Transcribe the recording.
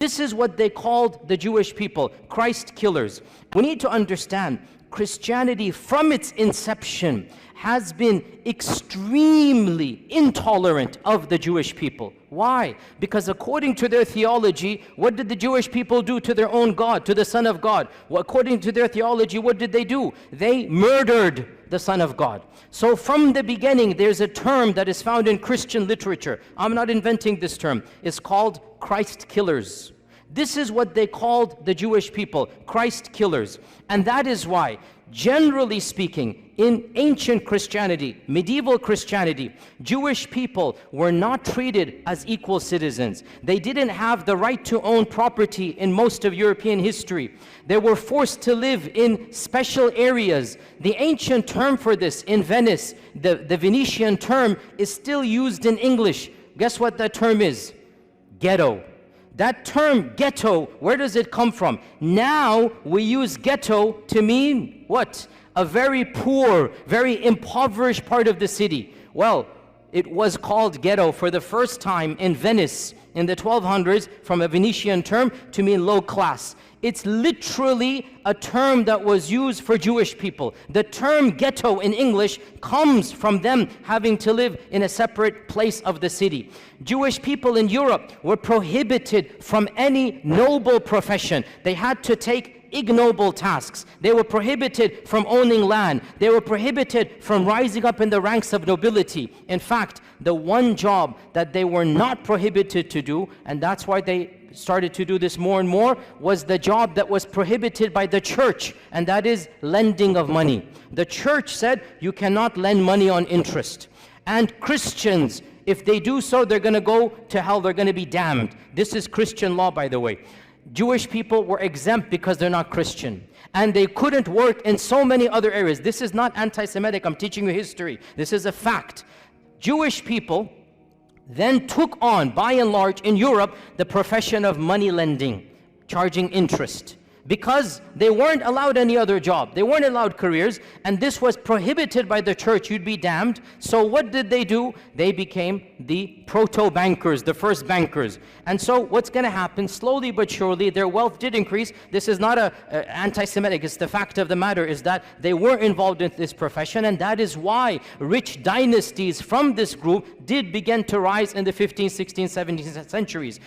This is what they called the Jewish people, Christ killers. We need to understand Christianity from its inception has been extremely intolerant of the Jewish people. Why? Because according to their theology, what did the Jewish people do to their own God, to the Son of God? Well, according to their theology, what did they do? They murdered the Son of God. So from the beginning, there's a term that is found in Christian literature. I'm not inventing this term. It's called Christ killers. This is what they called the Jewish people, Christ killers. And that is why, generally speaking, in ancient Christianity, medieval Christianity, Jewish people were not treated as equal citizens. They didn't have the right to own property in most of European history. They were forced to live in special areas. The ancient term for this in Venice, the Venetian term, is still used in English. Guess what that term is? Ghetto. That term, ghetto, where does it come from? Now we use ghetto to mean what? A very poor, very impoverished part of the city. Well, it was called ghetto for the first time in Venice in the 1200s from a Venetian term to mean low class. It's literally a term that was used for Jewish people. The term ghetto in English comes from them having to live in a separate place of the city. Jewish people in Europe were prohibited from any noble profession. They had to take ignoble tasks. They were prohibited from owning land. They were prohibited from rising up in the ranks of nobility. In fact, the one job that they were not prohibited to do, and that's why they started to do this more and more, was the job that was prohibited by the church, and that is lending of money. The church said you cannot lend money on interest. And Christians, if they do so, they're going to go to hell, they're going to be damned. This is Christian law, by the way. Jewish people were exempt because they're not Christian. And they couldn't work in so many other areas. This is not anti-Semitic, I'm teaching you history. This is a fact. Jewish people then took on, by and large, in Europe, the profession of money lending, charging interest, because they weren't allowed any other job. They weren't allowed careers, and this was prohibited by the church. You'd be damned. So what did they do? They became the proto-bankers, the first bankers. And so what's going to happen, slowly but surely, their wealth did increase. This is not anti-Semitic. It's the fact of the matter is that they were involved in this profession, and that is why rich dynasties from this group did begin to rise in the 15th, 16th, 17th centuries.